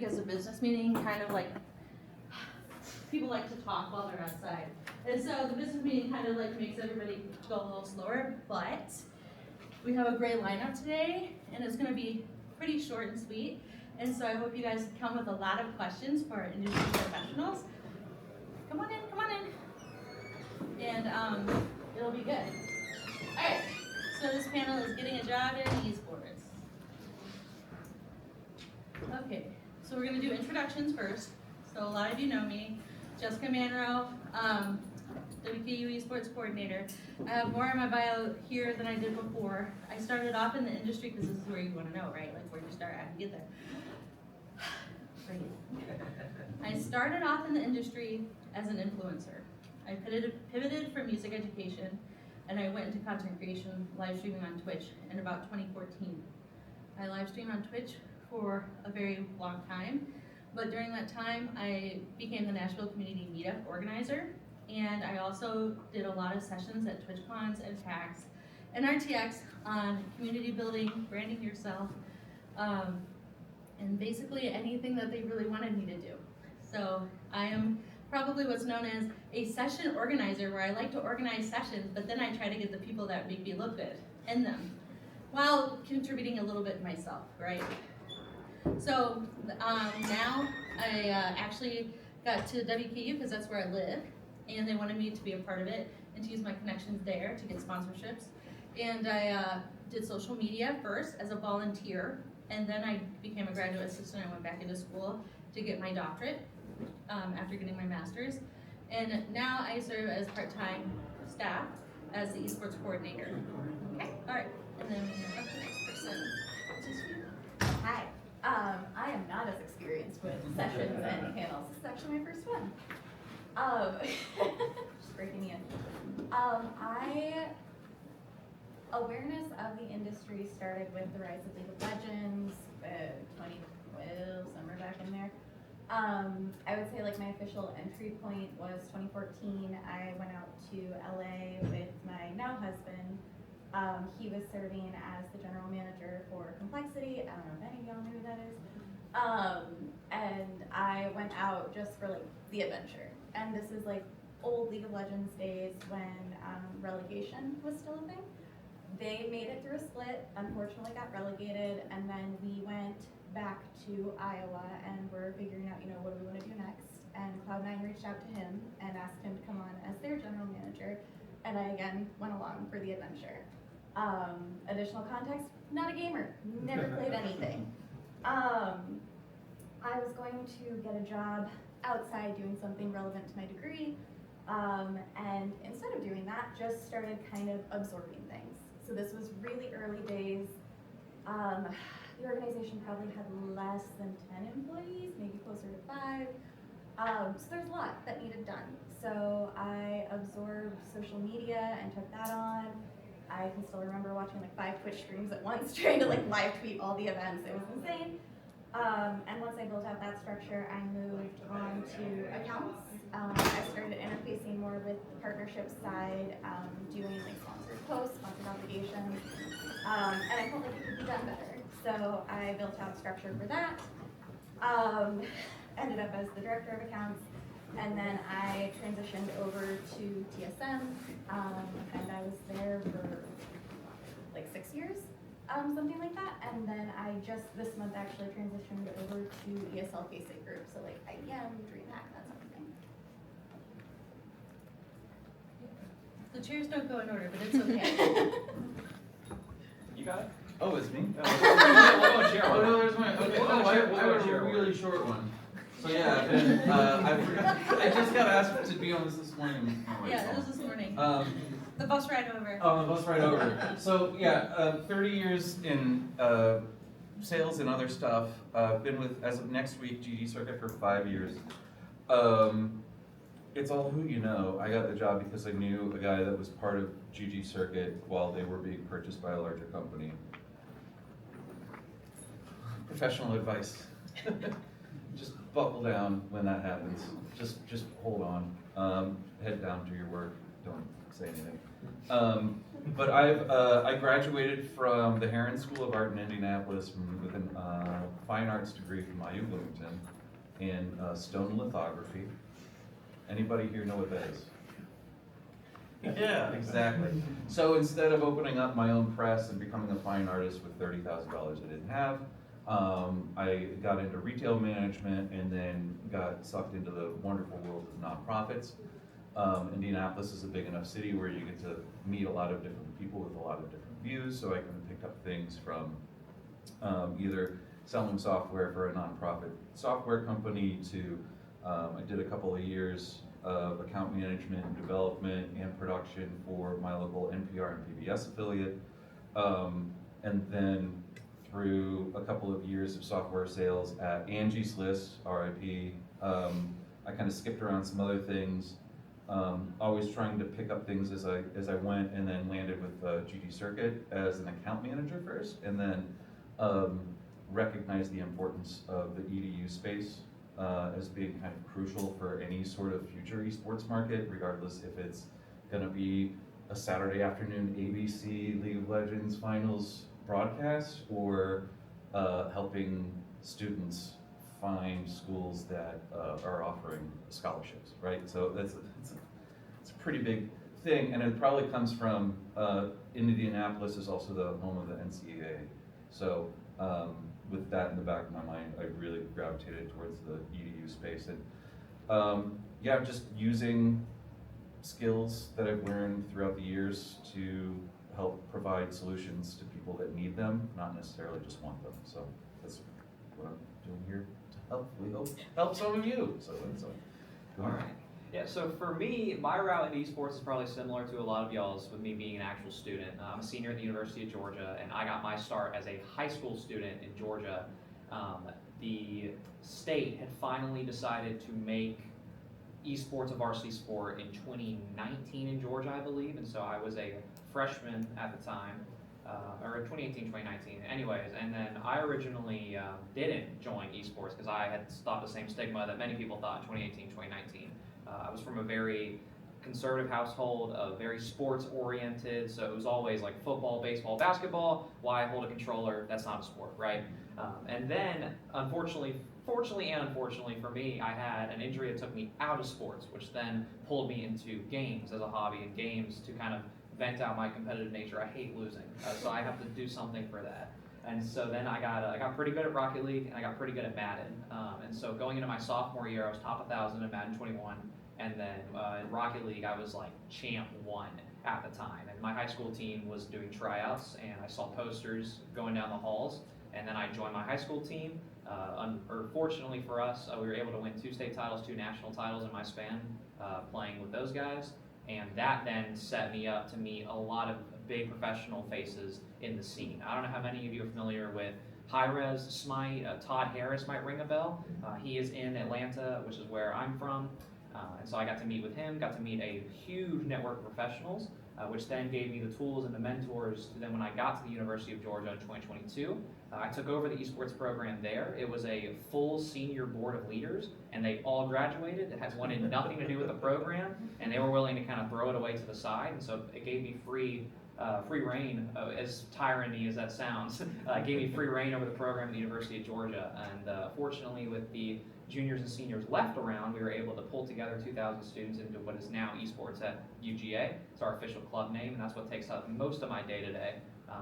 week as a business meeting, kind of like, people like to talk while they're outside. And so the business meeting kind of like makes everybody go a little slower, but we have a great lineup today, and it's gonna be pretty short and sweet. And so I hope you guys come with a lot of questions for our industry professionals. Come on in, come on in. And it'll be good. All right, so this panel is getting a job in esports. Okay, so we're gonna do introductions first. So a lot of you know me, Jessica Manrow, WKU Esports Coordinator. I have more in my bio here than I did before. I started off in the industry because this is where you want to know, right? Like where you start, how you get there. I started off in the industry as an influencer. I pivoted from music education, and I went into content creation, live streaming on Twitch in about 2014. I live streamed on Twitch for a very long time, but during that time, I became the Nashville Community Meetup organizer, and I also did a lot of sessions at TwitchCons and PAX and RTX on community building, branding yourself, and basically anything that they really wanted me to do. So I am probably what's known as a session organizer, where I like to organize sessions, but then I try to get the people that make me look good in them, while contributing a little bit myself, right? So now I actually got to WKU because that's where I live, and they wanted me to be a part of it and to use my connections there to get sponsorships. And I did social media first as a volunteer, and then I became a graduate assistant. I went back into school to get my doctorate after getting my master's. And now I serve as part-time staff as the esports coordinator. Okay, all right, and then we're up to the next person. Hi, I am not as experienced with sessions and panels. This is actually my first one. Just breaking me in. Awareness of the industry started with the rise of League of Legends, 2012, somewhere back in there. I would say like my official entry point was 2014. I went out to LA with my now husband. He was serving as the general manager for Complexity. I don't know if any of y'all knew who that is. And I went out just for like the adventure. And this is like old League of Legends days when relegation was still a thing. They made it through a split, unfortunately got relegated, and then we went back to Iowa and we're figuring out, what do we want to do next? And Cloud9 reached out to him and asked him to come on as their general manager. And I again went along for the adventure. Additional context, not a gamer, never played anything. I was going to get a job outside doing something relevant to my degree, and instead of doing that, just started kind of absorbing things. So this was really early days. The organization probably had less than 10 employees, maybe closer to 5. So there's a lot that needed done. So I absorbed social media and took that on. I can still remember watching like 5 Twitch streams at once, trying to like live tweet all the events. It was insane. And once I built out that structure, I moved on to accounts. I started interfacing more with the partnership side, doing like sponsored posts, sponsored obligations, and I felt like it could be done better. So I built out structure for that. Ended up as the director of accounts. And then I transitioned over to TSM, and I was there for like 6 years, something like that. And then I just this month actually transitioned over to ESL Basic Group, so like IEM, DreamHack, that sort of thing. The chairs don't go in order, but it's okay. You got it? Oh, it's me? We'll go chair. Oh, no, there's mine. Okay. We'll go Oh, I chair. We'll go have a chair. really short one. So yeah, I've been, I just got asked to be on this morning. Oh, wait, Yeah, it was this morning. The bus ride over. Oh, the bus ride over. So yeah, 30 years in sales and other stuff. Been with, as of next week, GG Circuit for 5 years. It's all who you know. I got the job because I knew a guy that was part of GG Circuit while they were being purchased by a larger company. Professional advice. Just buckle down when that happens. Just hold on. Head down to your work. Don't say anything. But I graduated from the Heron School of Art in Indianapolis with a fine arts degree from IU Bloomington in stone lithography. Anybody here know what that is? Yeah, exactly. So instead of opening up my own press and becoming a fine artist with $30,000 I didn't have, I got into retail management and then got sucked into the wonderful world of nonprofits. Indianapolis is a big enough city where you get to meet a lot of different people with a lot of different views, so I kind of picked up things from either selling software for a nonprofit software company to I did a couple of years of account management and development and production for my local NPR and PBS affiliate. And then through a couple of years of software sales at Angie's List, RIP, I kind of skipped around some other things, always trying to pick up things as I went, and then landed with GD Circuit as an account manager first, and then recognized the importance of the EDU space as being kind of crucial for any sort of future esports market, regardless if it's gonna be a Saturday afternoon ABC League of Legends finals broadcast or helping students find schools that are offering scholarships, right? So it's a pretty big thing, and it probably comes from Indianapolis is also the home of the NCAA. So with that in the back of my mind, I really gravitated towards the EDU space, and yeah, just using skills that I've learned throughout the years to help provide solutions to people that need them, not necessarily just want them. So that's what I'm doing here to hopefully help some of you. So that's All right. Yeah, so for me, my route into esports is probably similar to a lot of y'all's, with me being an actual student. I'm a senior at the University of Georgia, and I got my start as a high school student in Georgia. The state had finally decided to make esports a varsity sport in 2019 in Georgia, I believe, and so I was a freshman at the time, or 2018, 2019, anyways, and then I originally didn't join esports because I had thought the same stigma that many people thought in 2018, 2019. I was from a very conservative household, very sports oriented, so it was always like football, baseball, basketball. Why hold a controller? That's not a sport, right? And then, fortunately and unfortunately for me, I had an injury that took me out of sports, which then pulled me into games as a hobby, and games to kind of vent out my competitive nature. I hate losing, so I have to do something for that. And so then I got pretty good at Rocket League, and I got pretty good at Madden. And so going into my sophomore year, I was top 1,000 in Madden 21. And then in Rocket League, I was like champ 1 at the time. And my high school team was doing tryouts, and I saw posters going down the halls. And then I joined my high school team. Fortunately for us, we were able to win 2 state titles, 2 national titles in my span, playing with those guys. And that then set me up to meet a lot of big professional faces in the scene. I don't know how many of you are familiar with Hi-Rez Smite. Todd Harris might ring a bell. He is in Atlanta, which is where I'm from. And so I got to meet with him, got to meet a huge network of professionals, which then gave me the tools and the mentors. Then when I got to the University of Georgia in 2022, I took over the esports program there. It was a full senior board of leaders, and they all graduated. It had wanted nothing to do with the program, and they were willing to kind of throw it away to the side. And so it gave me free reign, as tyranny as that sounds. It gave me free reign over the program at the University of Georgia. And fortunately, with the juniors and seniors left around, we were able to pull together 2,000 students into what is now Esports at UGA. It's our official club name, and that's what takes up most of my day-to-day.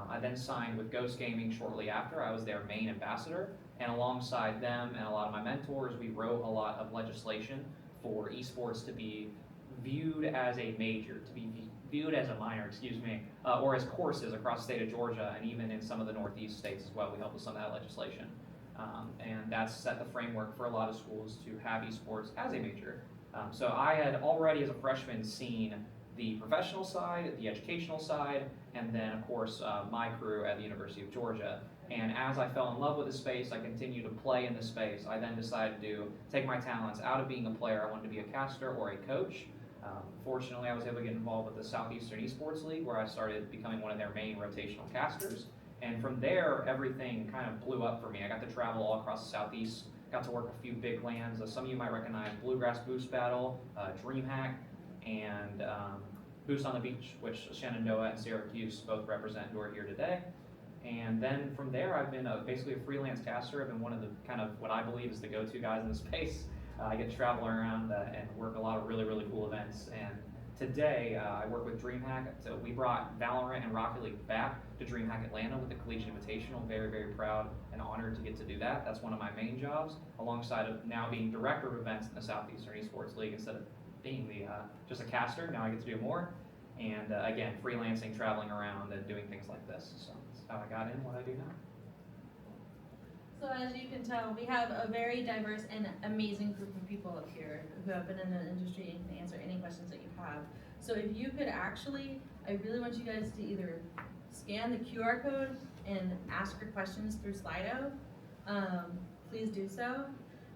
I then signed with Ghost Gaming shortly after. I was their main ambassador, and alongside them and a lot of my mentors, we wrote a lot of legislation for esports to be viewed as a major, to be viewed as a minor, or as courses across the state of Georgia, and even in some of the Northeast states as well. We helped with some of that legislation. And that's set the framework for a lot of schools to have esports as a major. So I had already, as a freshman, seen the professional side, the educational side, and then, of course, my crew at the University of Georgia. And as I fell in love with the space, I continued to play in the space. I then decided to take my talents out of being a player. I wanted to be a caster or a coach. Fortunately, I was able to get involved with the Southeastern Esports League, where I started becoming one of their main rotational casters. And from there, everything kind of blew up for me. I got to travel all across the Southeast, got to work a few big lands. Some of you might recognize Bluegrass Boost Battle, DreamHack, and Boots on the Beach, which Shenandoah and Syracuse both represent, who are here today. And then from there, I've been basically a freelance caster. I've been one of the kind of what I believe is the go-to guys in the space. I get to travel around and work a lot of really, really cool events. And today, I work with DreamHack. So we brought Valorant and Rocket League back to DreamHack Atlanta with the Collegiate Invitational. Very, very proud and honored to get to do that. That's one of my main jobs, alongside of now being director of events in the Southeastern Esports League. Instead of being just a caster, now I get to do more. And again, freelancing, traveling around, and doing things like this. So that's how I got in what I do now. So as you can tell, we have a very diverse and amazing group of people up here who have been in the industry and can answer any questions that you have. So if you could actually, I really want you guys to either scan the QR code and ask your questions through Slido. Please do so.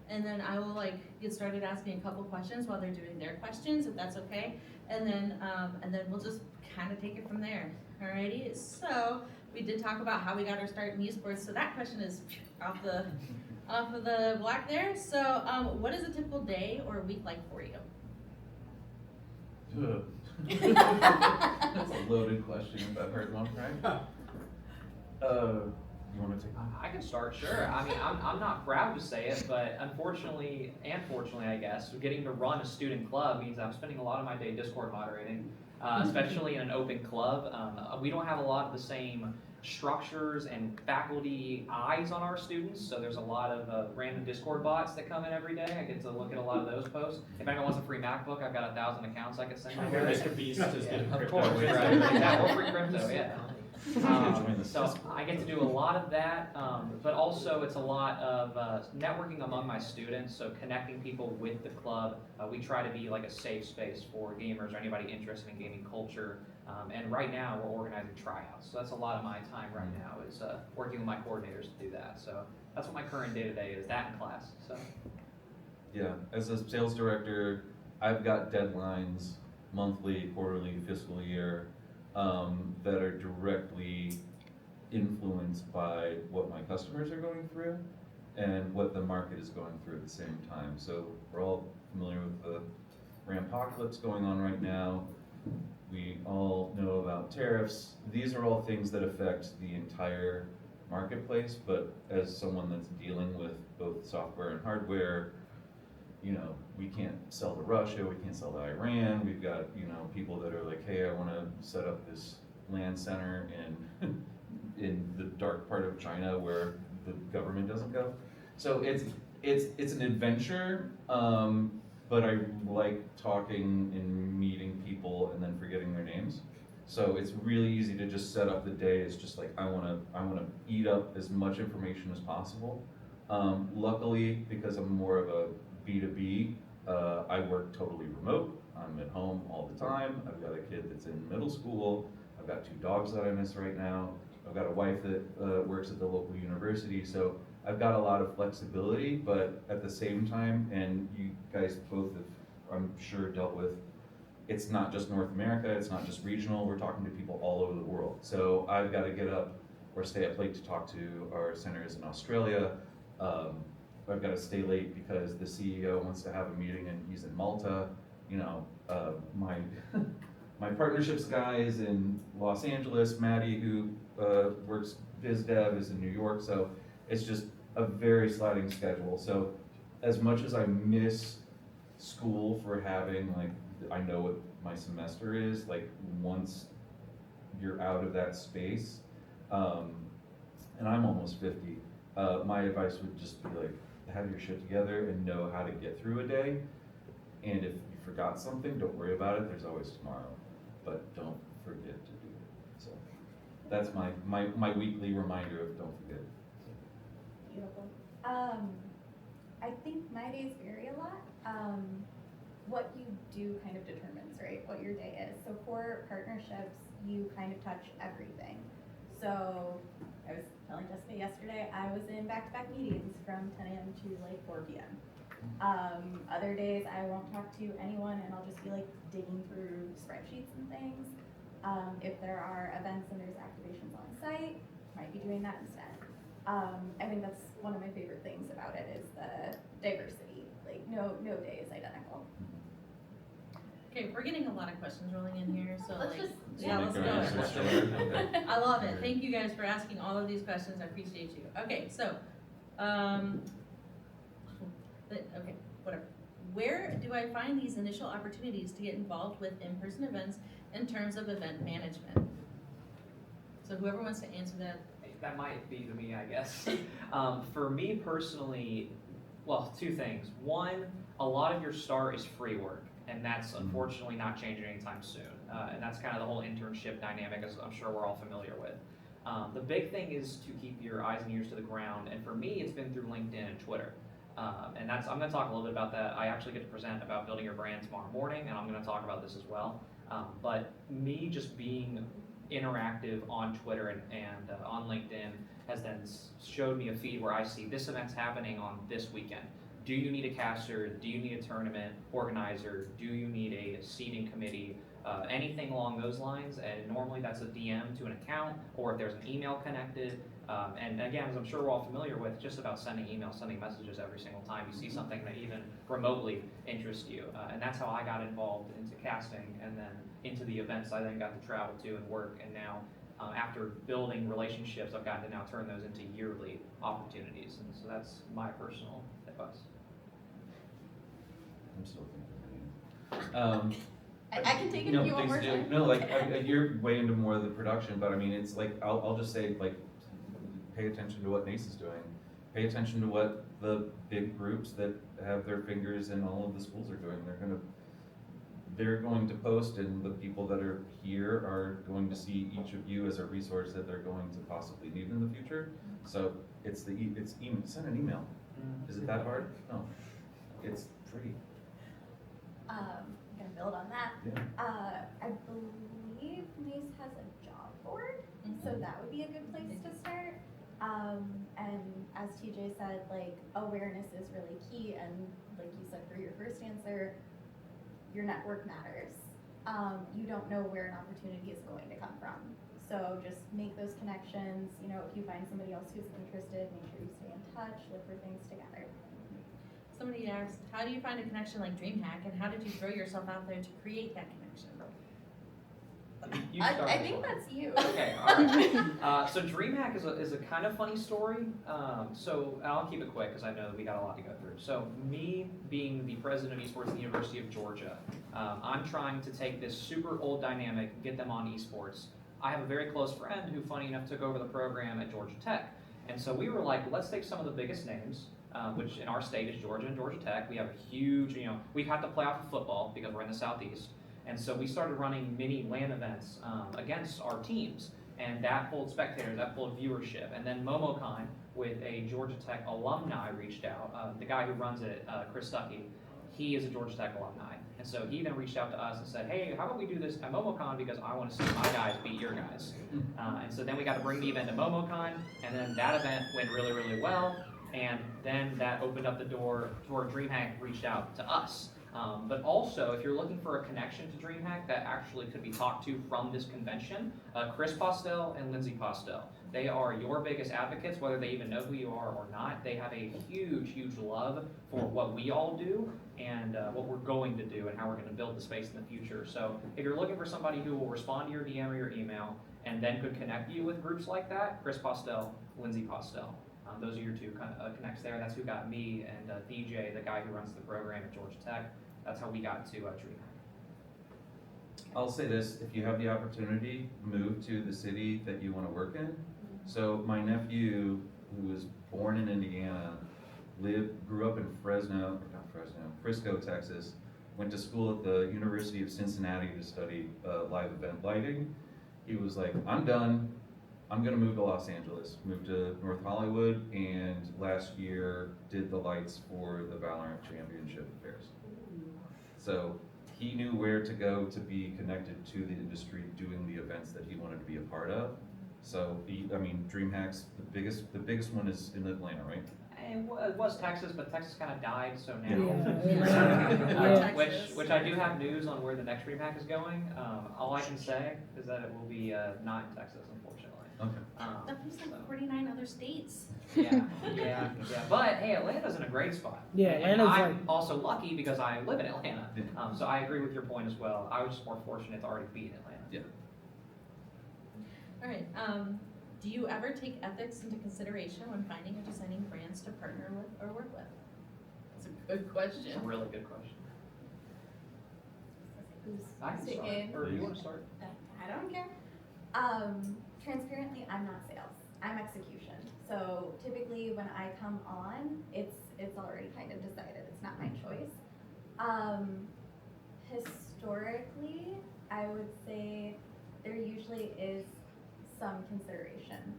And then I will get started asking a couple questions while they're doing their questions, if that's okay. And then we'll just kind of take it from there. Alrighty, so we did talk about how we got our start in esports, so that question is off of the block there. So what is a typical day or week like for you? That's a loaded question if I've heard one, right? You want to take one? I can start, sure. I mean, I'm not proud to say it, but unfortunately, and fortunately, I guess, getting to run a student club means I'm spending a lot of my day Discord moderating, especially in an open club. We don't have a lot of the same structures and faculty eyes on our students, so there's a lot of random Discord bots that come in every day. I get to look at a lot of those posts. If anyone wants a free MacBook, I've got 1,000 accounts I could send my way. Mr. Beast just did Of crypto. course, right. Exactly. Or free crypto, yeah. Join the So Discord. I get to do a lot of that, but also it's a lot of networking among my students, so connecting people with the club. We try to be like a safe space for gamers or anybody interested in gaming culture. And right now we're organizing tryouts, so that's a lot of my time right now is working with my coordinators to do that. So that's what my current day-to-day is, that in class. So Yeah, as a sales director, I've got deadlines, monthly, quarterly, fiscal year, that are directly influenced by what my customers are going through and what the market is going through at the same time. So we're all familiar with the Rampocalypse going on right now. We all know about tariffs. These are all things that affect the entire marketplace, but as someone that's dealing with both software and hardware, you know, we can't sell to Russia, we can't sell to Iran. We've got, you know, people that are like, hey, I want to set up this land center in the dark part of China where the government doesn't go. So it's an adventure, but I like talking and meeting people and then forgetting their names. So it's really easy to just set up the day. It's just like I wanna eat up as much information as possible. Luckily, because I'm more of a B2B, I work totally remote. I'm at home all the time. I've got a kid that's in middle school. I've got 2 dogs that I miss right now. I've got a wife that works at the local university. So I've got a lot of flexibility, but at the same time, and you guys both have, I'm sure, dealt with, it's not just North America, it's not just regional, we're talking to people all over the world. So I've got to get up or stay up late to talk to our centers in Australia. I've got to stay late because the CEO wants to have a meeting and he's in Malta. You know, my partnerships guy is in Los Angeles. Maddie, who works biz dev, is in New York. So it's just a very sliding schedule. So as much as I miss school for having, like, I know what my semester is, like, once you're out of that space, and I'm almost 50, my advice would just be like, have your shit together and know how to get through a day. And if you forgot something, don't worry about it, there's always tomorrow. But don't forget to do it. So that's my weekly reminder of don't forget. Beautiful. I think my days vary a lot. What you do kind of determines, right, what your day is. So for partnerships, you kind of touch everything. So I was telling Jessica yesterday, I was in back-to-back meetings from 10 a.m. to like 4 p.m. Other days I won't talk to anyone and I'll just be like digging through spreadsheets and things. If there are events and there's activations on site, might be doing that instead. I think that's one of my favorite things about it is the diversity. Like no day is identical. Okay, we're getting a lot of questions rolling in here, so Let's like, just- yeah, let's Can I go. switch over? Okay. I love it. Thank you guys for asking all of these questions. I appreciate you. Okay, so, okay, whatever. Where do I find these initial opportunities to get involved with in-person events in terms of event management? So whoever wants to answer that. That might be to me, I guess. For me personally, well, two things. One, a lot of your start is free work, and that's unfortunately not changing anytime soon. And that's kind of the whole internship dynamic, as I'm sure we're all familiar with. The big thing is to keep your eyes and ears to the ground, and for me, it's been through LinkedIn and Twitter. And I'm going to talk a little bit about that. I actually get to present about building your brand tomorrow morning, and I'm going to talk about this as well. But me just being interactive on Twitter and on LinkedIn has then showed me a feed where I see this event's happening on this weekend. Do you need a caster? Do you need a tournament organizer? Do you need a seating committee? Anything along those lines, and normally that's a DM to an account, or if there's an email connected. And again, as I'm sure we're all familiar with, just about sending emails, sending messages every single time you see something that even remotely interests you. And that's how I got involved into casting, and then into the events I then got to travel to and work. And now, after building relationships, I've gotten to now turn those into yearly opportunities. And so that's my personal advice. I'm still thinking. I can take it No, if you want please more do. time. No, like, you're way into more of the production, but I mean, it's like, I'll just say, like, pay attention to what NACE is doing. Pay attention to what the big groups that have their fingers in all of the schools are doing. They're going to post, and the people that are here are going to see each of you as a resource that they're going to possibly need in the future. So send an email. Is it that hard? No, it's free. I'm gonna build on that. Yeah. I believe NACE has a job board, so that would be a good place to start. And as TJ said, like, awareness is really key, and like you said for your first answer, your network matters. You don't know where an opportunity is going to come from. So just make those connections. You know, if you find somebody else who's interested, make sure you stay in touch, look for things together. Somebody asked, how do you find a connection like DreamHack, and how did you throw yourself out there to create that connection? You start I this think one. that's you. Okay, all right. So DreamHack is a kind of funny story. So and I'll keep it quick because I know that we got a lot to go through. So me being the president of Esports at the University of Georgia, I'm trying to take this super old dynamic and get them on Esports. I have a very close friend who, funny enough, took over the program at Georgia Tech. And so we were like, let's take some of the biggest names, which in our state is Georgia and Georgia Tech. We have a huge, we've had to play off of football because we're in the Southeast. And so we started running mini LAN events against our teams, and that pulled spectators, that pulled viewership. And then MomoCon, with a Georgia Tech alumni, reached out. The guy who runs it, Chris Stuckey, he is a Georgia Tech alumni. And so he then reached out to us and said, hey, how about we do this at MomoCon, because I want to see my guys beat your guys. And so then we got to bring the event to MomoCon, and then that event went really, really well. And then that opened up the door to where DreamHack reached out to us. But also, if you're looking for a connection to DreamHack that actually could be talked to from this convention, Chris Postel and Lindsay Postel. They are your biggest advocates, whether they even know who you are or not. They have a huge, huge love for what we all do and what we're going to do and how we're going to build the space in the future. So if you're looking for somebody who will respond to your DM or your email and then could connect you with groups like that, Chris Postel, Lindsay Postel. Those are your two connects there. That's who got me and DJ, the guy who runs the program at Georgia Tech. That's how we got to DreamHack. I'll say this, if you have the opportunity, move to the city that you want to work in. So my nephew, who was born in Indiana, grew up in Frisco, Texas, went to school at the University of Cincinnati to study live event lighting. He was like, I'm done. I'm gonna move to Los Angeles, moved to North Hollywood, and last year did the lights for the Valorant Championship affairs. So he knew where to go to be connected to the industry doing the events that he wanted to be a part of. So DreamHack's the biggest one is in Atlanta, right? And it was Texas, but Texas kind of died, so now. Yeah. Which I do have news on where the next DreamHack is going. All I can say is that it will be not in Texas, unfortunately. Okay. That was like 49 other states. Yeah. But hey, Atlanta's in a great spot. Yeah, And Atlanta's I'm like- also lucky because I live in Atlanta. Yeah. So I agree with your point as well. I was just more fortunate to already be in Atlanta. Yeah. All right. Do you ever take ethics into consideration when finding or designing brands to partner with or work with? That's a good It's a question. really good question. Who's I can start. taking? Or you want to start? I don't care. Transparently, I'm not sales. I'm execution. So typically when I come on, it's already kind of decided. It's not my choice. Historically, I would say there usually is some consideration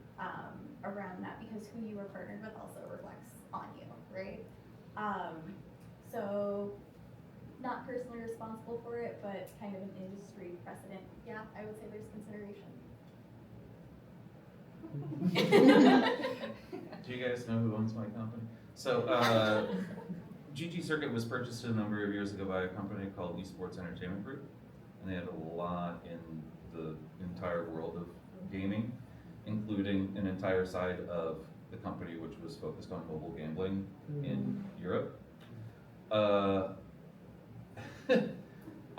around that because who you are partnered with also reflects on you, right? So not personally responsible for it, but kind of an industry precedent. Yeah, I would say there's consideration. Do you guys know who owns my company? So, GG Circuit was purchased a number of years ago by a company called Esports Entertainment Group, and they had a lot in the entire world of gaming, including an entire side of the company which was focused on mobile gambling in Europe.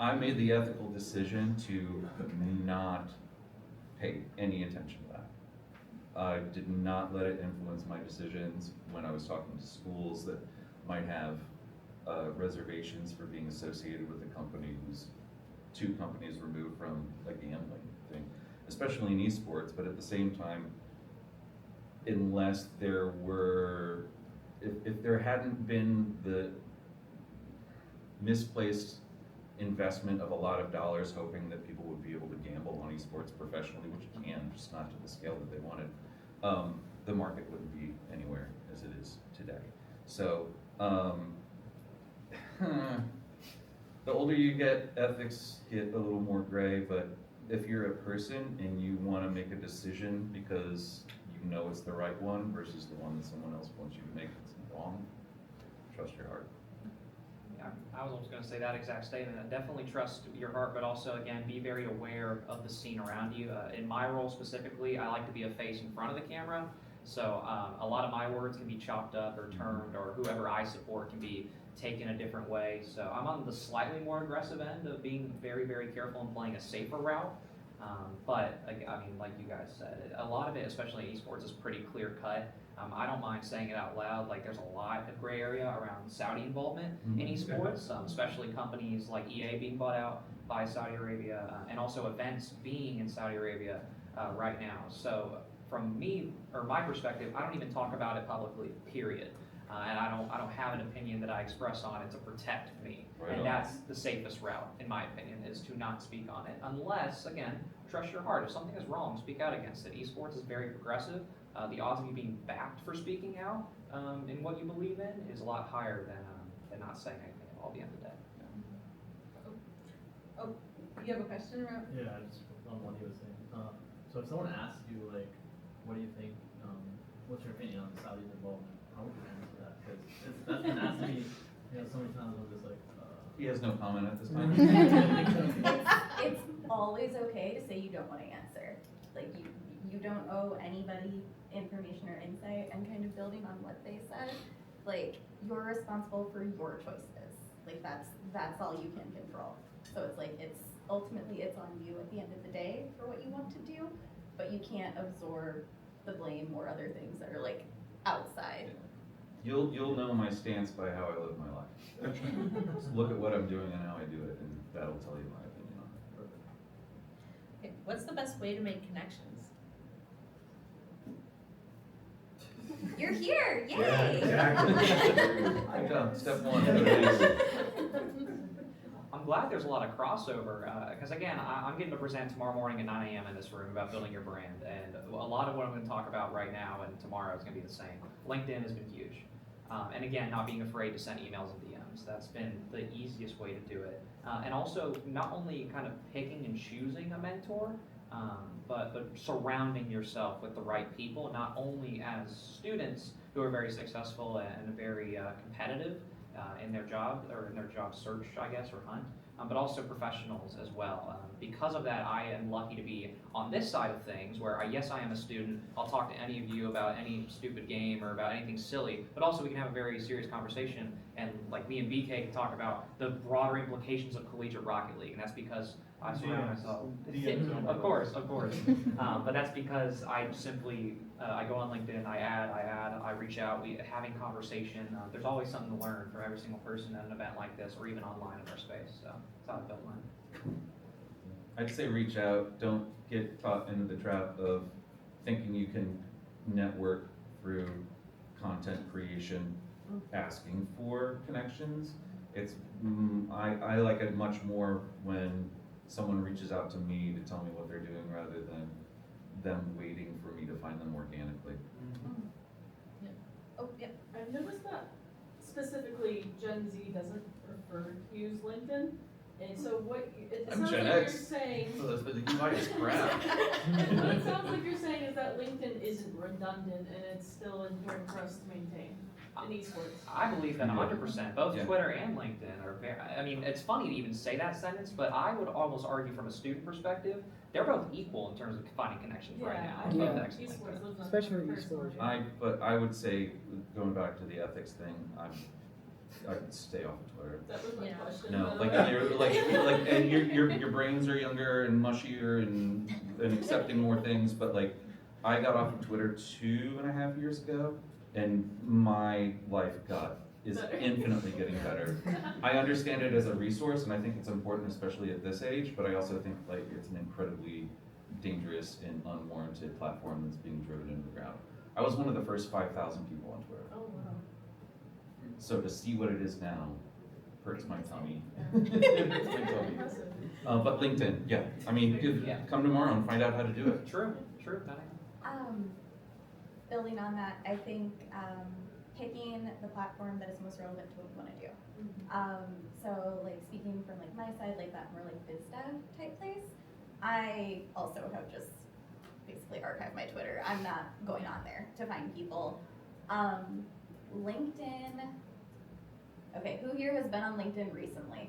I made the ethical decision to not pay any attention to that. I did not let it influence my decisions when I was talking to schools that might have reservations for being associated with a company who's 2 companies removed from a gambling thing, especially in esports. But at the same time, unless there were, if there hadn't been the misplaced investment of a lot of dollars hoping that people would be able to gamble on esports professionally, which you can, just not to the scale that they wanted, the market wouldn't be anywhere as it is today. So, the older you get, ethics get a little more gray, but if you're a person and you want to make a decision because you know it's the right one versus the one that someone else wants you to make that's wrong, trust your heart. Yeah, I was almost going to say that exact statement. Definitely trust your heart, but also, again, be very aware of the scene around you. In my role specifically, I like to be a face in front of the camera. So a lot of my words can be chopped up or turned, or whoever I support can be taken a different way. So I'm on the slightly more aggressive end of being very, very careful and playing a safer route. But I mean, like you guys said, a lot of it, especially in esports, is pretty clear cut. I don't mind saying it out loud. Like, there's a lot of gray area around Saudi involvement in esports, especially companies like EA being bought out by Saudi Arabia, and also events being in Saudi Arabia right now. So from me, or my perspective, I don't even talk about it publicly, period. And I don't have an opinion that I express on it to protect me. Right And on. that's the safest route, in my opinion, is to not speak on it. Unless, again, trust your heart. If something is wrong, speak out against it. Esports is very progressive. The odds of you being backed for speaking out in what you believe in is a lot higher than not saying anything at all at the end of the day. Oh, you have a question, Rob? Yeah, I just on what he was saying. So if someone asks you, like, what do you think, what's your opinion on Saudi's involvement, how would you answer that? Because that's been asked me, so many times. I'm just like, He has no comment at this time. It's always okay to say you don't want to answer. Like you don't owe anybody information or insight, and kind of building on what they said, like you're responsible for your choices. Like that's all you can control. So it's like ultimately it's on you at the end of the day for what you want to do, but you can't absorb the blame or other things that are like outside. You'll know my stance by how I live my life. Just look at what I'm doing and how I do it, and that'll tell you my opinion on it. Okay, what's the best way to make connections? You're here, yay! Yeah, exactly. Good job. Step 1. I'm glad there's a lot of crossover, because again, I'm getting to present tomorrow morning at 9 a.m. in this room about building your brand, and a lot of what I'm going to talk about right now and tomorrow is going to be the same. LinkedIn has been huge. And again, not being afraid to send emails and DMs. That's been the easiest way to do it. And also, not only kind of picking and choosing a mentor, but surrounding yourself with the right people, not only as students who are very successful and very competitive in their job, or in their job search, I guess, or hunt, but also professionals as well. Because of that, I am lucky to be on this side of things where, yes, I am a student. I'll talk to any of you about any stupid game or about anything silly, but also we can have a very serious conversation, and like me and BK can talk about the broader implications of collegiate Rocket League, and that's because I surround myself. Of course. But that's because I simply, I go on LinkedIn, I reach out, we having conversation. There's always something to learn from every single person at an event like this, or even online in our space. So that's how I built mine. I'd say reach out, don't get caught into the trap of thinking you can network through content creation, asking for connections. It's, I like it much more when someone reaches out to me to tell me what they're doing rather than them waiting for me to find them organically. Oh, yep. I've noticed that specifically Gen Z doesn't prefer to use LinkedIn. And so it I'm sounds Gen like X. you're saying, So that's the UI is crap. what it sounds like you're saying is that LinkedIn isn't redundant and it's still important for us to maintain in esports. I believe that Yeah. 100%. Both Yeah. Twitter and LinkedIn are very, I mean, it's funny to even say that sentence, but I would almost argue from a student perspective, they're both equal in terms of finding connections right now. I Both think excellent. esports lives on Especially the esports. personal. But I would say, going back to the ethics thing, I'd stay off of Twitter. That was my Yeah. question. No, by the like way. you're and your brains are younger and mushier and accepting more things, but like I got off of Twitter 2.5 years ago, and my life is Better. infinitely getting better. I understand it as a resource, and I think it's important, especially at this age. But I also think like it's an incredibly dangerous and unwarranted platform that's being driven into the ground. I was one of the first 5,000 people on Twitter, Oh, wow. so to see what it is now hurts my tummy. It's my tummy. impressive. But LinkedIn, yeah. I mean, Yeah. come tomorrow and find out how to do it. True. That Building on that, I think picking the platform that is most relevant to what you want to do. So like speaking from like my side, like that more like biz dev type place, I also have just basically archived my Twitter. I'm not going on there to find people. LinkedIn. Okay, who here has been on LinkedIn recently?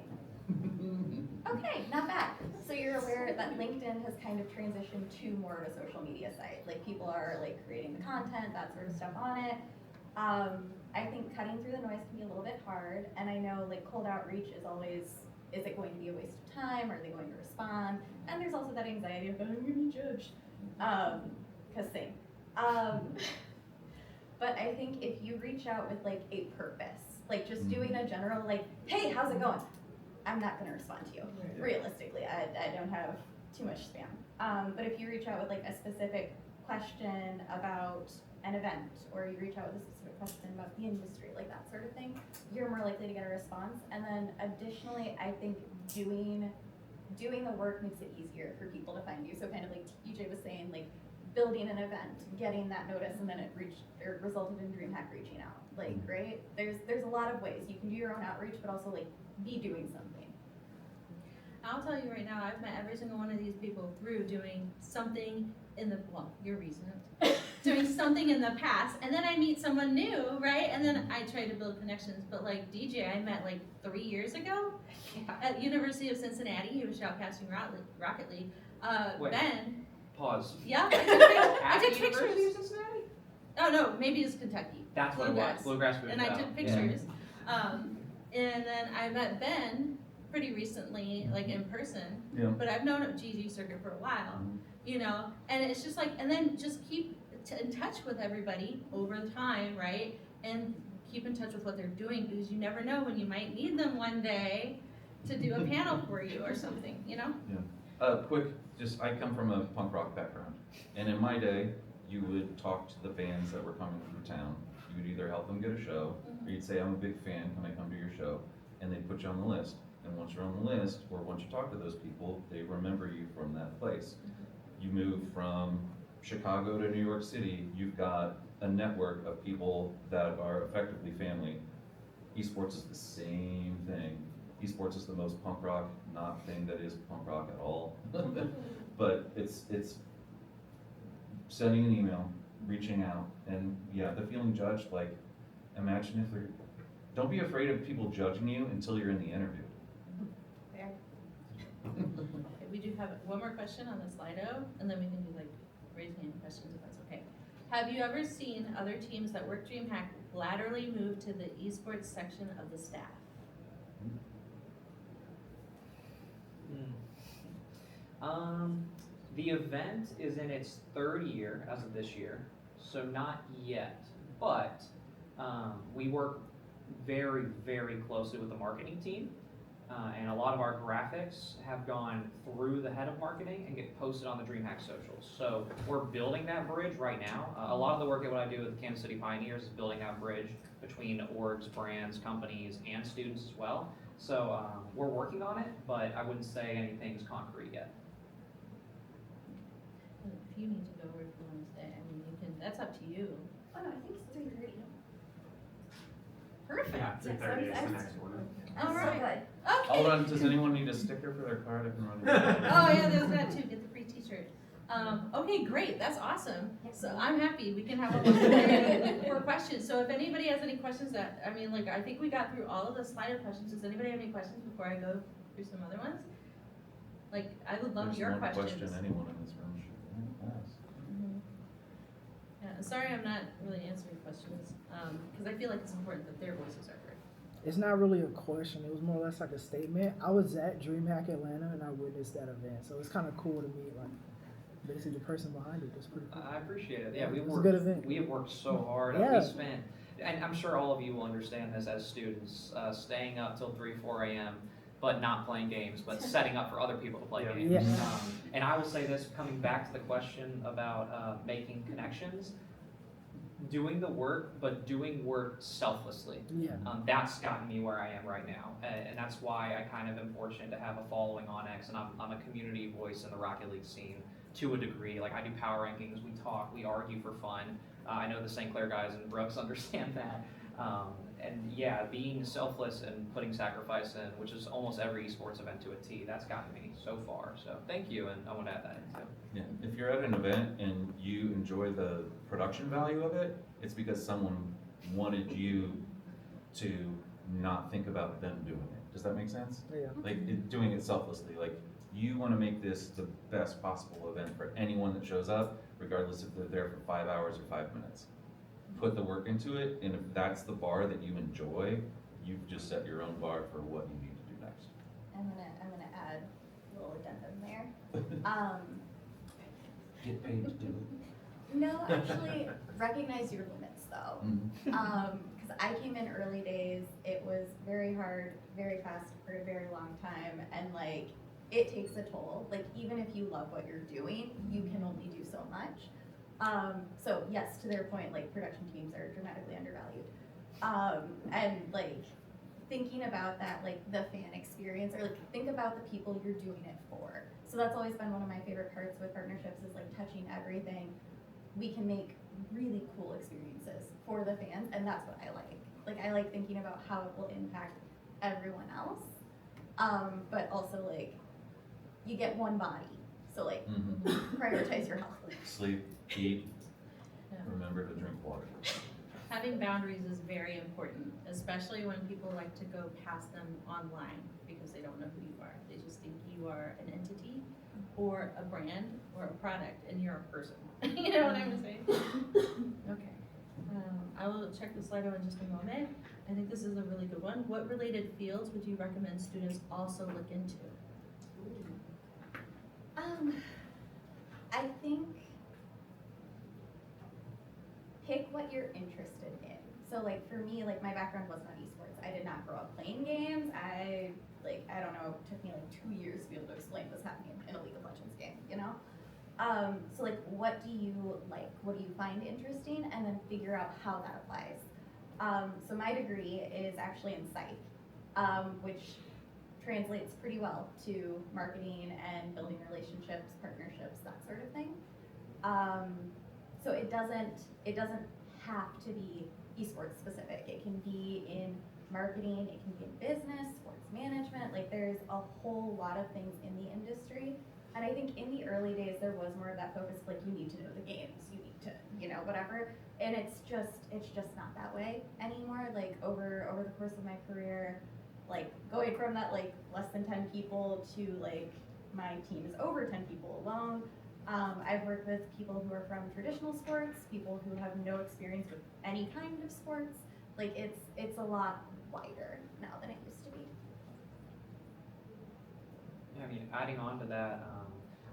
Okay, not bad. So you're aware that LinkedIn has kind of transitioned to more of a social media site. Like people are like creating the content, that sort of stuff on it. I think cutting through the noise can be a little bit hard. And I know like cold outreach is always, is it going to be a waste of time? Are they going to respond? And there's also that anxiety of, I'm gonna be judged. Cause same. But I think if you reach out with like a purpose, like just doing a general like, hey, how's it going? I'm not gonna respond to you. Realistically, I don't have too much spam. But if you reach out with like a specific question about an event, or you reach out with a specific question about the industry, like that sort of thing, you're more likely to get a response. And then additionally, I think doing the work makes it easier for people to find you. So kind of like TJ was saying, like building an event, getting that notice, and then it resulted in DreamHack reaching out. Like, right? There's a lot of ways you can do your own outreach, but also like be doing something. I'll tell you right now, I've met every single one of these people through doing something in the, well, you're recent, doing something in the past, and then I meet someone new, right? And then I try to build connections, but like DJ, I met like 3 years ago at University of Cincinnati. He was shoutcasting Rocket League. Wait. Ben, Pause. yeah, I At took the University pictures. of Cincinnati? Oh no, maybe it's Kentucky. That's what it was. Bluegrass Boots. And I took pictures. And then I met Ben pretty recently, like in person. Yeah. But I've known of GG Circuit for a while, you know, and it's just like, and then just keep in touch with everybody over time, right? And keep in touch with what they're doing, because you never know when you might need them one day to do a panel for you or something, you know? I come from a punk rock background, and in my day, you would talk to the bands that were coming through town. You would either help them get a show, or you'd say, I'm a big fan, can I come to your show? And they'd put you on the list. And once you're on the list, or once you talk to those people, they remember you from that place. You move from Chicago to New York City, you've got a network of people that are effectively family. Esports is the same thing. Esports is the most punk rock not thing that is punk rock at all. But it's sending an email, reaching out, and yeah, the feeling judged, like imagine if don't be afraid of people judging you until you're in the interview. Fair. Okay, we do have one more question on the Slido, and then we can do like raise hand questions if that's okay. Have you ever seen other teams that work DreamHack laterally move to the esports section of the staff? The event is in its third year as of this year, so not yet. But we work very, very closely with the marketing team, and a lot of our graphics have gone through the head of marketing and get posted on the DreamHack socials. So we're building that bridge right now. A lot of the work that what I do with the Kansas City Pioneers is building that bridge between orgs, brands, companies, and students as well. So we're working on it, but I wouldn't say anything's concrete yet. And if you need to go or if you want to stay, I mean, you can, that's up to you. Oh, no, I think it's 3:30. Perfect. Yeah, 3:30 is the next one. All right. Good. Okay. Hold on, does anyone need a sticker for their card? I can run it. Oh yeah, there's that too, get the free t-shirt. Okay, great, that's awesome. So I'm happy, we can have a little more questions. So if anybody has any questions that, I mean, like, I think we got through all of the Slido questions. Does anybody have any questions before I go through some other ones? Like, I would love your There's one questions. question anyone in this room should ask. Mhm. Yeah, sorry I'm not really answering questions, because I feel like it's important that their voices are heard. It's not really a question. It was more or less like a statement. I was at DreamHack Atlanta and I witnessed that event, so it's kind of cool to meet like basically the person behind it. That's pretty cool. I appreciate it. Yeah, It was a good event. we have worked so hard. Yeah. We spent, and I'm sure all of you will understand this as students, staying up till 3, 4 a.m., but not playing games, but setting up for other people to play Yeah. games. Yeah. And I will say this, coming back to the question about making connections, doing the work, but doing work selflessly. Yeah. That's gotten me where I am right now, and that's why I kind of am fortunate to have a following on X, and I'm a community voice in the Rocket League scene to a degree. Like I do power rankings, we talk, we argue for fun. I know the St. Clair guys and Brooks understand that. And yeah, being selfless and putting sacrifice in, which is almost every esports event to a T, that's gotten me so far. So thank you, and I want to add that in too. Yeah, if you're at an event and you enjoy the production value of it, it's because someone wanted you to not think about them doing it. Does that make sense? Yeah. Like doing it selflessly. Like you want to make this the best possible event for anyone that shows up, regardless if they're there for 5 hours or 5 minutes. Put the work into it, and if that's the bar that you enjoy, you've just set your own bar for what you need to do next. I'm gonna add a little addendum there. Get paid to do it. No, actually, recognize your limits though. Because I came in early days, it was very hard, very fast for a very long time, and like, it takes a toll. Like, even if you love what you're doing, you can only do so much. So yes, to their point, like, production teams are dramatically undervalued. And like, thinking about that, like, the fan experience, or like, think about the people you're doing it for. So that's always been one of my favorite parts with partnerships, is like touching everything. We can make really cool experiences for the fans, and that's what I like. Like, I like thinking about how it will impact everyone else. But also, like, you get one body, so like, prioritize your health. Sleep, eat, Yeah. remember to drink water. Having boundaries is very important, especially when people like to go past them online because they don't know who you are. They just think you are an entity or a brand or a product, and you're a person. You know what I'm saying? Okay. I will check the Slido in just a moment. I think this is a really good one. What related fields would you recommend students also look into? I think pick what you're interested in. So like, for me, like, my background was not esports. I did not grow up playing games. I don't know, it took me like 2 years to be able to explain what's happening in a League of Legends game, you know? So like, what do you like? What do you find interesting? And then figure out how that applies. So my degree is actually in psych, which translates pretty well to marketing and building relationships, partnerships, that sort of thing. So it doesn't have to be esports specific. It can be in marketing, it can be in business, sports management. Like, there's a whole lot of things in the industry. And I think in the early days, there was more of that focus, like, you need to know the games, you need to, you know, whatever. And it's just not that way anymore. Like, over the course of my career, like going from that like less than 10 people to like my team is over 10 people alone. I've worked with people who are from traditional sports, people who have no experience with any kind of sports. Like it's a lot wider now than it used to be. Yeah, I mean, adding on to that,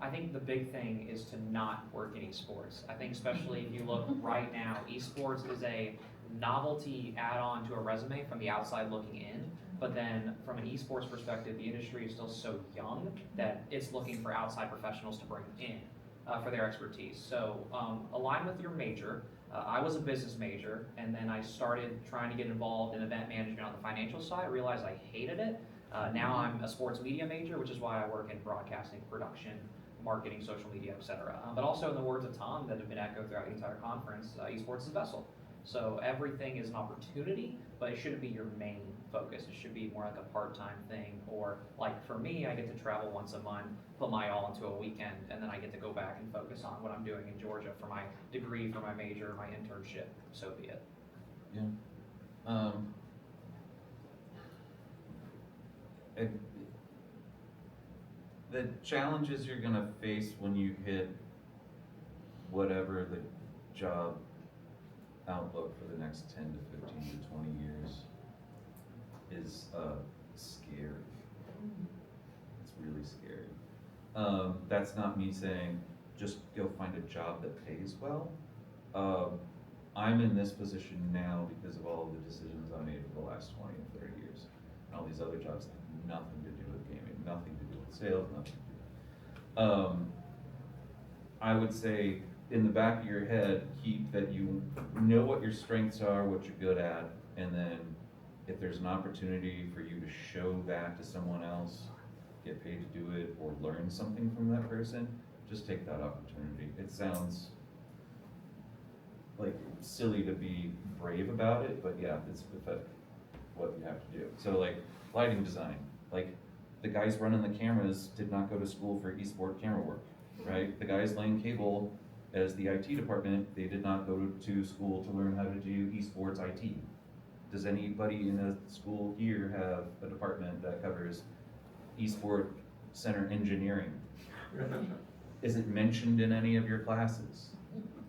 I think the big thing is to not work in esports. I think especially if you look right now, esports is a novelty add-on to a resume from the outside looking in. But then from an esports perspective, the industry is still so young that it's looking for outside professionals to bring in for their expertise. So align with your major. I was a business major, and then I started trying to get involved in event management on the financial side. Realized I hated it. Now I'm a sports media major, which is why I work in broadcasting, production, marketing, social media, etc. But also in the words of Tom that have been echoed throughout the entire conference, esports is a vessel. So everything is an opportunity, but it shouldn't be your main focus. It should be more like a part-time thing, or like for me, I get to travel once a month, put my all into a weekend, and then I get to go back and focus on what I'm doing in Georgia for my degree, for my major, my internship, so be it. Yeah. The challenges you're gonna face when you hit whatever the job outlook for the next 10 to 15 to 20 years is scary. It's really scary. That's not me saying just go find a job that pays well. I'm in this position now because of all of the decisions I made for the last 20 and 30 years. And all these other jobs have nothing to do with gaming, nothing to do with sales, nothing to do. I would say in the back of your head, keep that you know what your strengths are, what you're good at, and then if there's an opportunity for you to show that to someone else, get paid to do it, or learn something from that person, just take that opportunity. It sounds like silly to be brave about it, but yeah, it's what you have to do. So like lighting design, like the guys running the cameras did not go to school for esport camera work, right? The guys laying cable as the IT department, they did not go to school to learn how to do esports IT. Does anybody in a school here have a department that covers esport center engineering? Is it mentioned in any of your classes?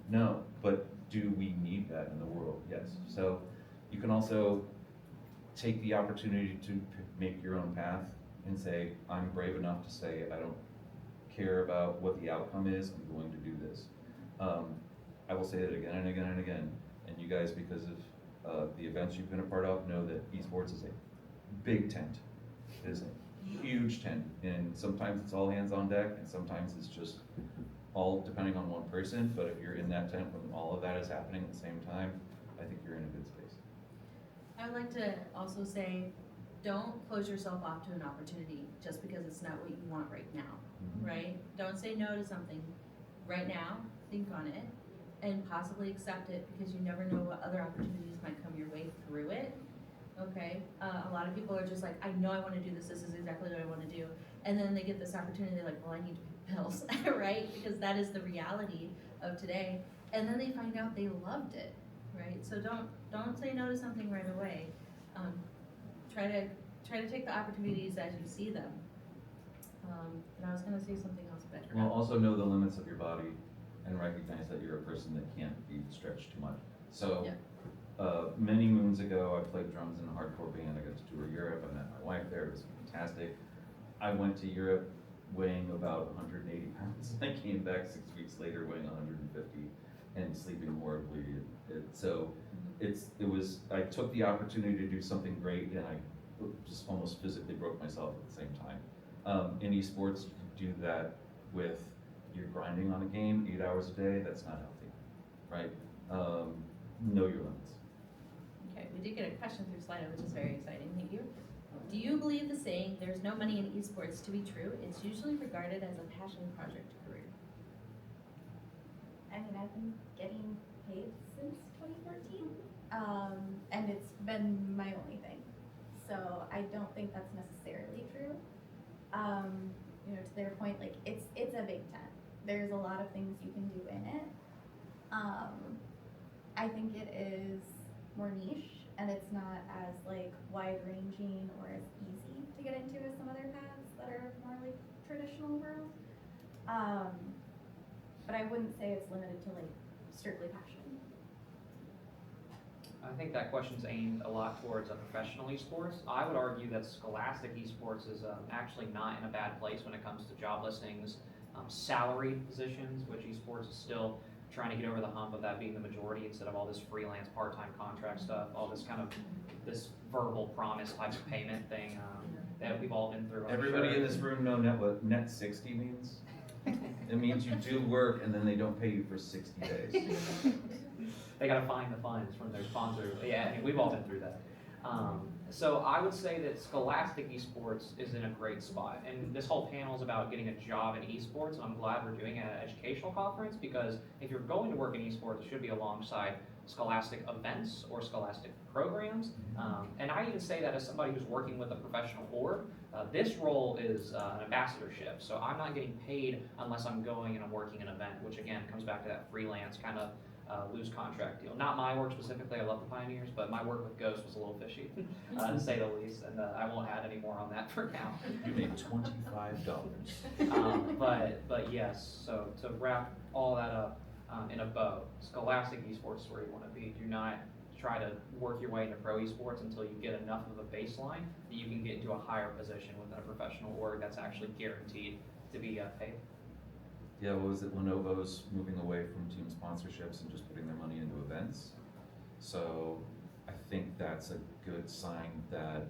No, but do we need that in the world? Yes. So you can also take the opportunity to make your own path and say, I'm brave enough to say, I don't care about what the outcome is, I'm going to do this. I will say that again and again and again, and you guys, because of the events you've been a part of, know that esports is a big tent. It is a huge tent, and sometimes it's all hands on deck, and sometimes it's just all depending on one person, but if you're in that tent when all of that is happening at the same time, I think you're in a good space. I would like to also say, don't close yourself off to an opportunity just because it's not what you want right now, right? Don't say no to something right now, think on it, and possibly accept it, because you never know what other opportunities might come your way through it, okay? A lot of people are just like, I know I want to do this, this is exactly what I want to do, and then they get this opportunity, they're like, well, I need to pay bills, right? Because that is the reality of today, and then they find out they loved it, right? So don't say no to something right away. Try to take the opportunities as you see them. And I was gonna say something else, but I Well, forgot. also know the limits of your body and recognize that you're a person that can't be stretched too much. So, many moons ago, I played drums in a hardcore band. I got to tour Europe. I met my wife there. It was fantastic. I went to Europe weighing about 180 pounds. I came back 6 weeks later weighing 150 and sleeping horribly. I took the opportunity to do something great, and I just almost physically broke myself at the same time. In esports, you can do that with, you're grinding on a game 8 hours a day. That's not healthy, right? Know your limits. Okay, we did get a question through Slido, which is very exciting, thank you. Do you believe the saying, there's no money in esports to be true? It's usually regarded as a passion project career. I mean, I've been getting paid since 2014, and it's been my only thing. So I don't think that's necessarily true. You know, to their point, like it's a big tent. There's a lot of things you can do in it. I think it is more niche, and it's not as like wide ranging or as traditional world. But I wouldn't say it's limited to like strictly passion. I think that question's aimed a lot towards professional esports. I would argue that scholastic esports is actually not in a bad place when it comes to job listings, salaried positions, which esports is still trying to get over the hump of that being the majority instead of all this freelance part-time contract stuff, all this kind of this verbal promise type of payment thing that we've all been through. I'm Everybody sure. in this room know what net 60 means? It means you do work and then they don't pay you for 60 days. They gotta find the funds from their sponsors. Yeah, I mean, we've all been through that. So I would say that scholastic esports is in a great spot. And this whole panel is about getting a job in esports. And I'm glad we're doing an educational conference because if you're going to work in esports, it should be alongside scholastic events or scholastic programs. And I even say that as somebody who's working with a professional org. This role is an ambassadorship. So I'm not getting paid unless I'm going and I'm working an event, which again comes back to that freelance kind of loose contract deal. Not my work specifically, I love the Pioneers, but my work with Ghost was a little fishy, to say the least, and I won't add any more on that for now. You made $25. But yes, so to wrap all that up in a bow, scholastic esports is where you want to be. Do not try to work your way into pro esports until you get enough of a baseline that you can get into a higher position within a professional org that's actually guaranteed to be paid. Yeah, what was it? Lenovo's moving away from team sponsorships and just putting their money into events. So I think that's a good sign that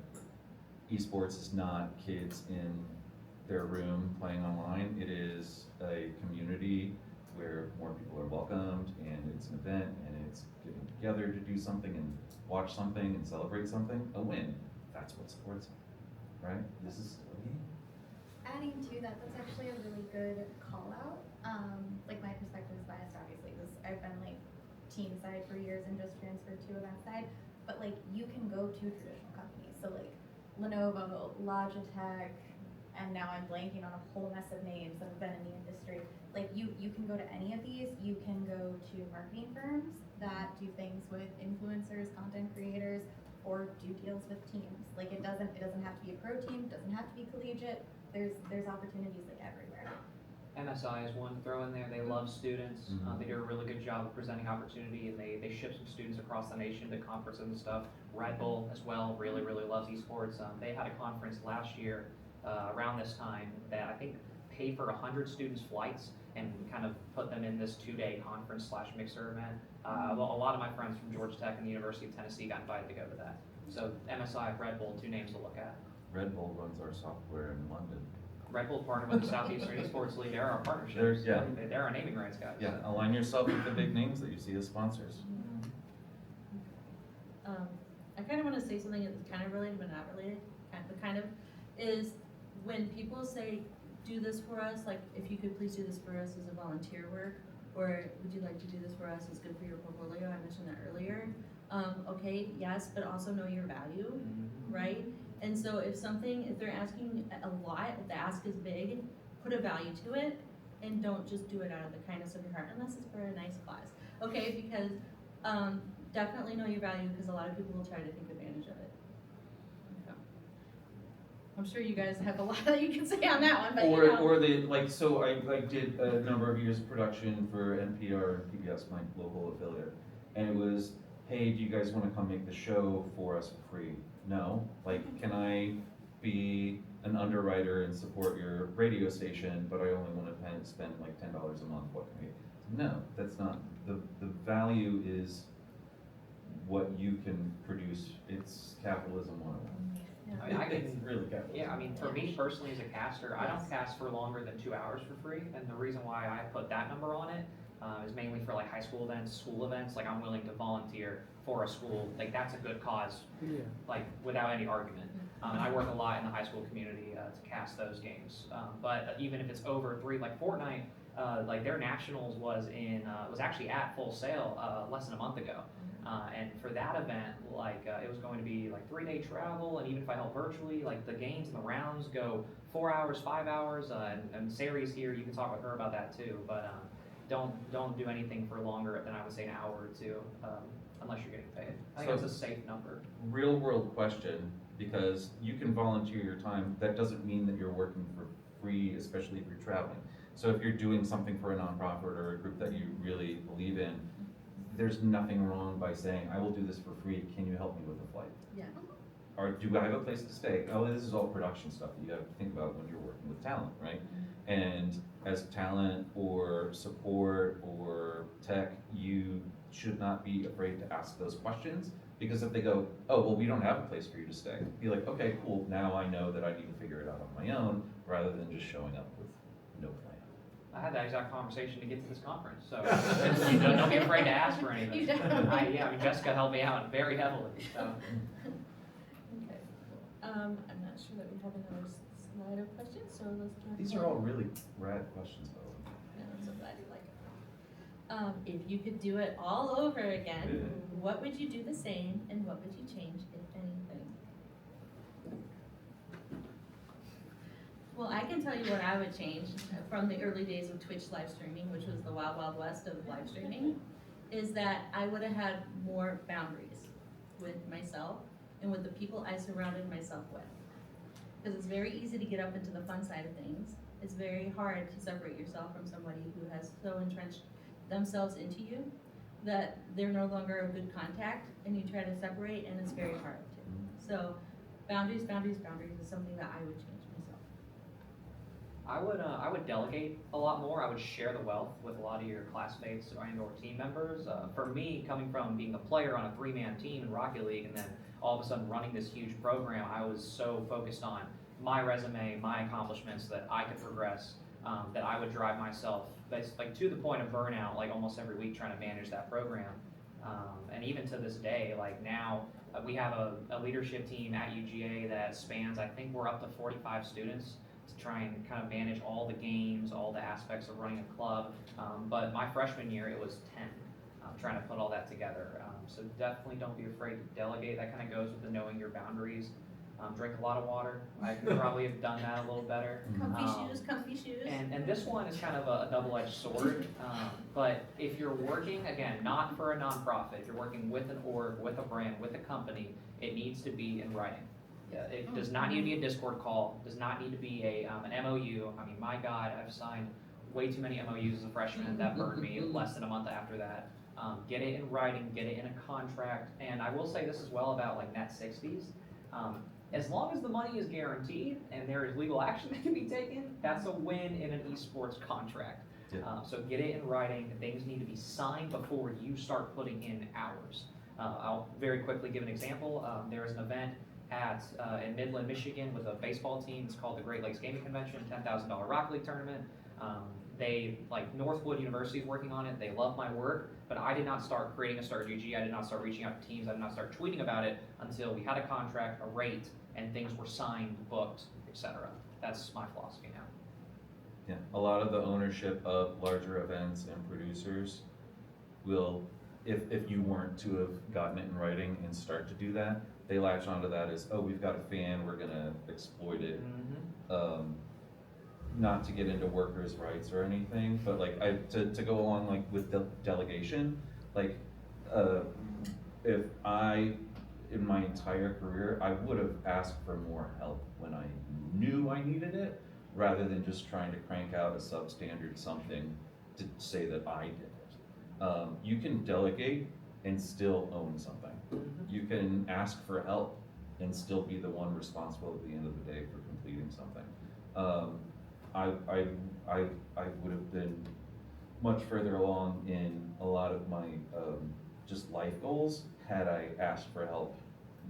esports is not kids in their room playing online. It is a community where more people are welcomed and it's an event and it's getting together to do something and watch something and celebrate something. A win. That's what sports are, right? This is a game. Adding to that, that's actually a really good call out. Like my perspective is biased, obviously, because I've been like team side for years and just transferred to event side. But like you can go to traditional companies, so like Lenovo, Logitech, and now I'm blanking on a whole mess of names that have been in the industry. Like you can go to any of these. You can go to marketing firms that do things with influencers, content creators, or do deals with teams. Like it doesn't have to be a pro team, it doesn't have to be collegiate. There's opportunities like everywhere. MSI is one to throw in there. They love students. They do a really good job of presenting opportunity, and they ship some students across the nation to conferences and stuff. Red Bull as well really loves esports. They had a conference last year around this time that I think paid for 100 students' flights and kind of put them in this 2-day conference / mixer event. A lot of my friends from Georgia Tech and the University of Tennessee got invited to go to that. So MSI, Red Bull, 2 names to look at. Red Bull runs our software in London. Red Bull partnered with the Southeastern Esports League. They're our partnerships. They're our naming rights guys. Yeah, align yourself with the big names that you see as sponsors. I kind of want to say something that's kind of related but not related, kind of, is when people say, do this for us, like if you could please do this for us as a volunteer work, or would you like to do this for us, it's good for your portfolio, I mentioned that earlier. Okay, yes, but also know your value, right? And so if they're asking a lot, if the ask is big, put a value to it and don't just do it out of the kindness of your heart, unless it's for a nice class. Okay, because definitely know your value because a lot of people will try to take advantage of it. So, I'm sure you guys have a lot that you can say on that one, but Or the, like, so I did a number of years of production for NPR and PBS, my local affiliate. And it was, hey, do you guys want to come make the show for us for free? No. Like, can I be an underwriter and support your radio station, but I only want to spend like $10 a month? What can we? No, that's not. The value is what you can produce. It's capitalism 101. I mean, I can It's really capitalism. Yeah, I mean, for me personally as a caster, I don't cast for longer than 2 hours for free, and the reason why I put that number on it is mainly for like high school events, school events. Like I'm willing to volunteer for a school, like that's a good cause, like without any argument. And I work a lot in the high school community to cast those games. But even if it's over 3, like Fortnite, like their nationals was actually at Full Sail less than a month ago. And for that event, like it was going to be like 3-day travel, and even if I help virtually, like the games and the rounds go 4 hours, 5 hours, and Sari's here, you can talk with her about that too. But don't do anything for longer than I would say an hour or 2, unless you're getting paid. I think So- that's a safe number. Real world question, because you can volunteer your time. That doesn't mean that you're working for free, especially if you're traveling. So if you're doing something for a nonprofit or a group that you really believe in, there's nothing wrong by saying, I will do this for free, can you help me with the flight? Yeah. Or do I have a place to stay? Oh, this is all production stuff that you have to think about when you're working with talent, right? And as talent or support or tech, you should not be afraid to ask those questions, because if they go, oh, well, we don't have a place for you to stay, be like, okay, cool, now I know that I need to figure it out on my own, rather than just showing up with no plan. I had that exact conversation to get to this conference, so don't be afraid to ask for anything. You don't. I mean, Jessica helped me out very heavily, so. Okay. I'm not sure that we have another slide of questions, so let's. These are all really rad questions, though. Yeah, I'm so glad you like it. If you could do it all over again, what would you do the same and what would you change, if anything? Well, I can tell you what I would change from the early days of Twitch live streaming, which was the wild, wild west of live streaming, is that I would have had more boundaries with myself and with the people I surrounded myself with. Because it's very easy to get up into the fun side of things. It's very hard to separate yourself from somebody who has so entrenched themselves into you that they're no longer a good contact, and you try to separate, and it's very hard to. So boundaries, boundaries, boundaries is something that I would change myself. I would delegate a lot more. I would share the wealth with a lot of your classmates and/or team members. For me, coming from being a player on a 3-man team in Rocket League, and then all of a sudden running this huge program, I was so focused on my resume, my accomplishments, that I could progress, that I would drive myself, like to the point of burnout, like almost every week trying to manage that program. And even to this day, like now, we have a leadership team at UGA that spans, I think we're up to 45 students, to try and kind of manage all the games, all the aspects of running a club. But my freshman year, it was 10, trying to put all that together. So definitely don't be afraid to delegate. That kind of goes with the knowing your boundaries. Drink a lot of water. I could probably have done that a little better. Comfy shoes. And this one is kind of a double-edged sword. But if you're working, again, not for a nonprofit, if you're working with an org, with a brand, with a company, it needs to be in writing. It does not need to be a Discord call, does not need to be an MOU. I mean, my God, I've signed way too many MOUs as a freshman. That burned me less than a month after that. Get it in writing, get it in a contract. And I will say this as well about like net 60s. As long as the money is guaranteed and there is legal action that can be taken, that's a win in an esports contract. Yeah. So get it in writing. Things need to be signed before you start putting in hours. I'll very quickly give an example. There is an event in Midland, Michigan with a baseball team. It's called the Great Lakes Gaming Convention, $10,000 Rocket League tournament. Northwood University is working on it. They love my work, but I did not start creating a Start GG. I did not start reaching out to teams. I did not start tweeting about it until we had a contract, a rate, and things were signed, booked, etc. That's my philosophy now. Yeah, a lot of the ownership of larger events and producers will, if you weren't to have gotten it in writing and start to do that, they latch onto that as, oh, we've got a fan, we're gonna exploit it. Not to get into workers' rights or anything, but like to go along like with delegation, like if I, in my entire career, I would have asked for more help when I knew I needed it, rather than just trying to crank out a substandard something to say that I did it. You can delegate and still own something. You can ask for help and still be the one responsible at the end of the day for completing something. I would have been much further along in a lot of my just life goals had I asked for help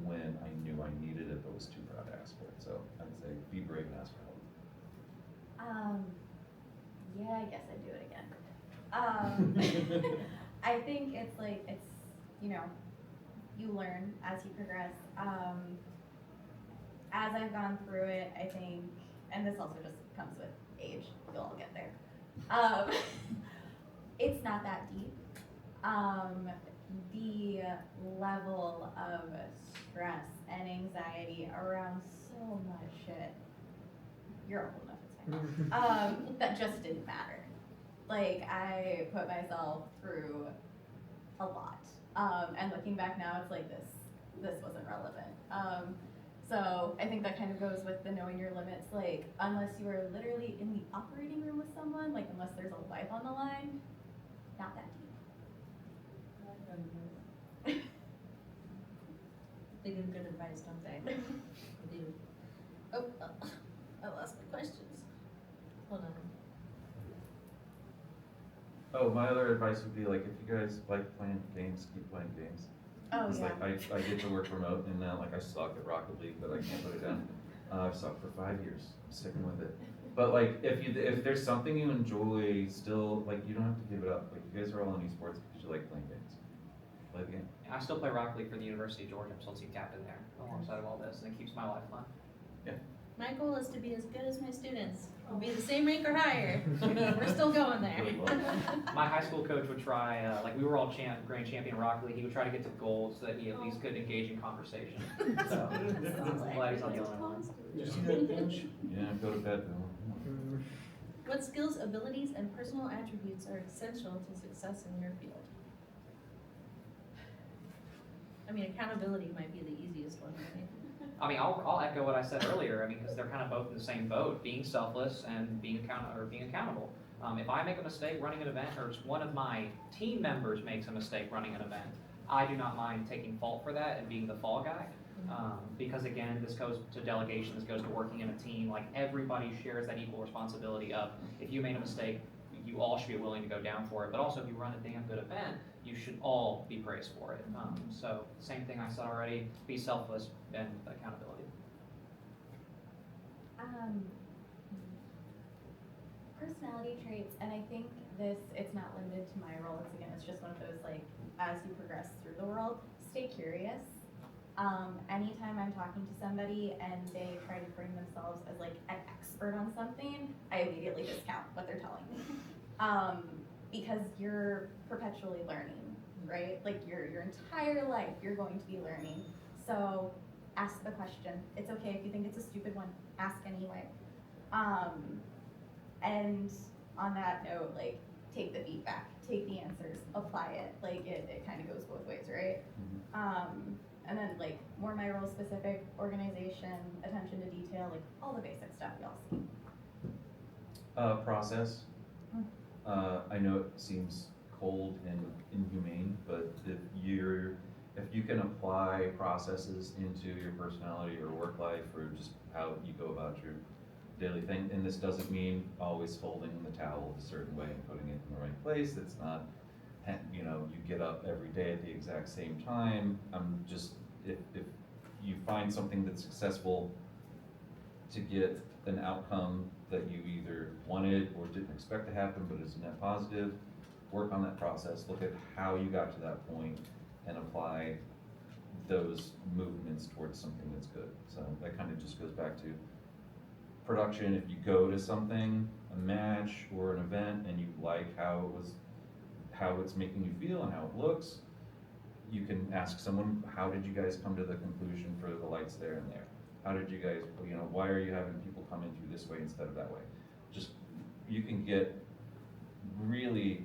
when I knew I needed it but was too proud to ask for it. So I'd say be brave and ask for help. Yeah, I guess I'd do it again. I think it's you learn as you progress. As I've gone through it, I think, and this also just comes with age, you'll all get there. It's not that deep. The level of stress and anxiety around so much shit, you're old enough, it's fine. That just didn't matter. Like, I put myself through a lot. And looking back now, it's like this wasn't relevant. So I think that kind of goes with the knowing your limits it's like, unless you are literally in the operating room with someone, like unless there's a life on the line, not that deep. They give good advice, don't they? They do. Oh, I lost my questions. Hold on. Oh, my other advice would be like, if you guys like playing games, keep playing games. Oh, It's yeah. like, I get to work remote and now like I suck at Rocket League, but I can't put it down. I've sucked for 5 years, I'm sticking with it. But like, if there's something you enjoy still, like you don't have to give it up. Like you guys are all in esports because you like playing games. Play the game. I still play Rocket League for the University of Georgia. I'm still team captain there alongside of all this, and it keeps my life fun. My goal is to be as good as my students. We'll be the same rank or higher. We're still going there. My high school coach would try, like we were all grand champion Rocket League. He would try to get to gold so that he at least could engage in conversation. So I'm glad he's not the only one. Did you see that bench? Yeah, go to bed though. What skills, abilities, and personal attributes are essential to success in your field? I mean, accountability might be the easiest one, right? I mean, I'll echo what I said earlier. I mean, because they're kind of both in the same boat: being selfless and being accountable. If I make a mistake running an event, or one of my team members makes a mistake running an event, I do not mind taking fault for that and being the fall guy. Because again, this goes to delegation. This goes to working in a team. Like everybody shares that equal responsibility of if you made a mistake, you all should be willing to go down for it. But also, if you run a damn good event, you should all be praised for it. So same thing I said already, be selfless and accountability. Personality traits, and I think it's not limited to my role. It's just one of those, like, as you progress through the world, stay curious. Anytime I'm talking to somebody and they try to frame themselves as like an expert on something, I immediately discount what they're telling me. Because you're perpetually learning, right? Like your entire life, you're going to be learning. So ask the question. It's okay if you think it's a stupid one, ask anyway. And on that note, like, take the feedback, take the answers, apply it. Like it kind of goes both ways, right? And then like more my role specific, organization, attention to detail, like all the basic stuff y'all see. Process. I know it seems cold and inhumane, but if you can apply processes into your personality or work life or just how you go about your daily thing, and this doesn't mean always folding the towel a certain way and putting it in the right place. It's not, you get up every day at the exact same time. I'm just, if you find something that's successful to get an outcome that you either wanted or didn't expect to happen, but is net positive, work on that process, look at how you got to that point and apply those movements towards something that's good. So that kind of just goes back to production. If you go to something, a match or an event, and you like how it's making you feel and how it looks, you can ask someone, how did you guys come to the conclusion for the lights there and there? How did you guys, why are you having people come in through this way instead of that way? Just, you can get really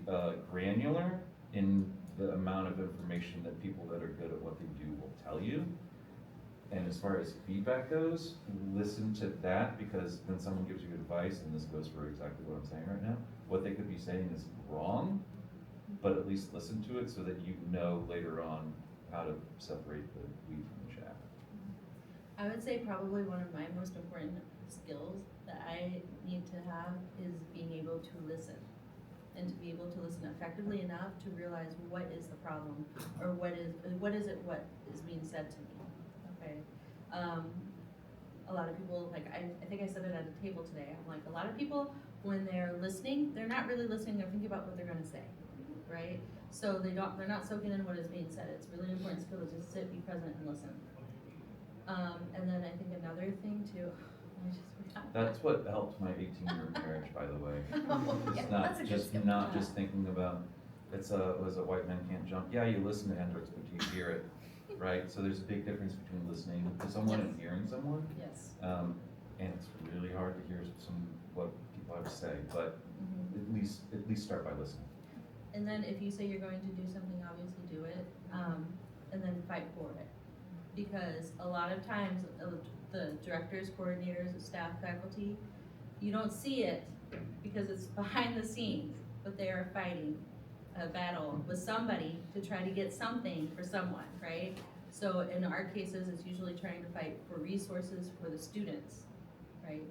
granular in the amount of information that people that are good at what they do will tell you. And as far as feedback goes, listen to that, because when someone gives you advice, and this goes for exactly what I'm saying right now, what they could be saying is wrong, but at least listen to it so that you know later on how to separate the wheat from the chaff. I would say probably one of my most important skills that I need to have is being able to listen. And to be able to listen effectively enough to realize what is the problem, or what is being said to me. Okay. A lot of people, like I think I said it at a table today. I'm like, a lot of people, when they're listening, they're not really listening. They're thinking about what they're going to say, right? So they're not soaking in what is being said. It's really important skill to just sit, be present, and listen. And then I think another thing too. I just forgot. That's what helped my 18-year marriage, by the way. Yeah, It's that's a good skill. not just thinking about, was a white man can't jump. Yeah, you listen to Hendrix, but do you hear it, right? So there's a big difference between listening to someone and hearing someone. Yes. And it's really hard to hear what people have to say, but at least start by listening. And then if you say you're going to do something, obviously do it, and then fight for it. because a lot of times, the directors, coordinators, staff, faculty, you don't see it because it's behind the scenes, but they are fighting a battle with somebody to try to get something for someone, right? So in our cases, it's usually trying to fight for resources for the students, right?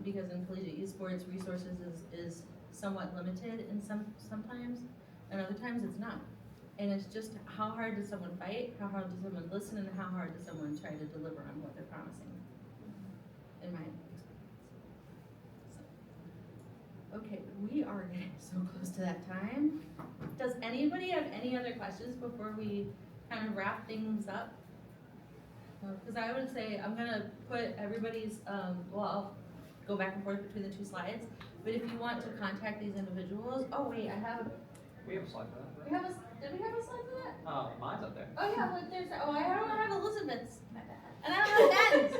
Because in collegiate esports, resources is somewhat limited in sometimes, and other times it's not. And it's just how hard does someone fight, how hard does someone listen, and how hard does someone try to deliver on what they're promising, in my experience. So, okay, we are getting so close to that time. Does anybody have any other questions before we kind of wrap things up? Because I would say I'm gonna put everybody's, well, I'll go back and forth between the two slides, but if you want to contact these individuals, oh wait, We have a slide for that. did we have a slide for that? Mine's up there. Oh yeah, look, I don't have Elizabeth's, and I don't have Ben's.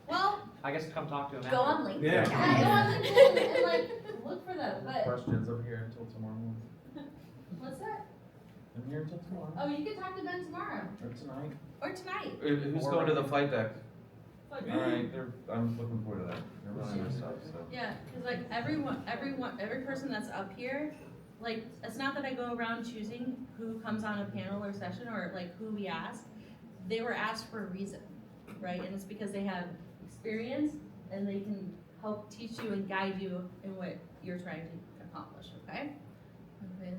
Well, I guess come talk to him Go after. on LinkedIn. Yeah. I go on LinkedIn and like, look for them, but, Questions over here until tomorrow morning. what's that? I'm here until tomorrow, Oh, you can talk to Ben tomorrow, or tonight. or tonight. Who's going to the flight deck? Like, Alright, I'm looking forward to that. They're running their stuff, so. Yeah, cause like every person that's up here, like, it's not that I go around choosing who comes on a panel or session or like who we ask. They were asked for a reason, right? And it's because they have experience and they can help teach you and guide you in what you're trying to accomplish, okay? Okay,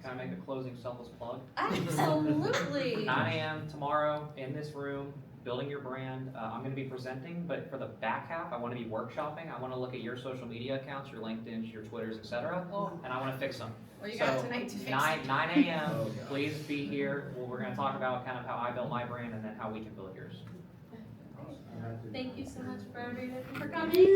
Can I make a closing selfless plug? Absolutely. 9 a.m. tomorrow in this room, building your brand. I'm going to be presenting, but for the back half, I want to be workshopping. I want to look at your social media accounts, your LinkedIn's, your Twitters, etc., Oh, and I want to fix them. well, you got So, tonight to fix 9 it. a.m. Oh, God. Please be here. Well, we're going to talk about kind of how I built my brand and then how we can build yours. Thank you so much for coming.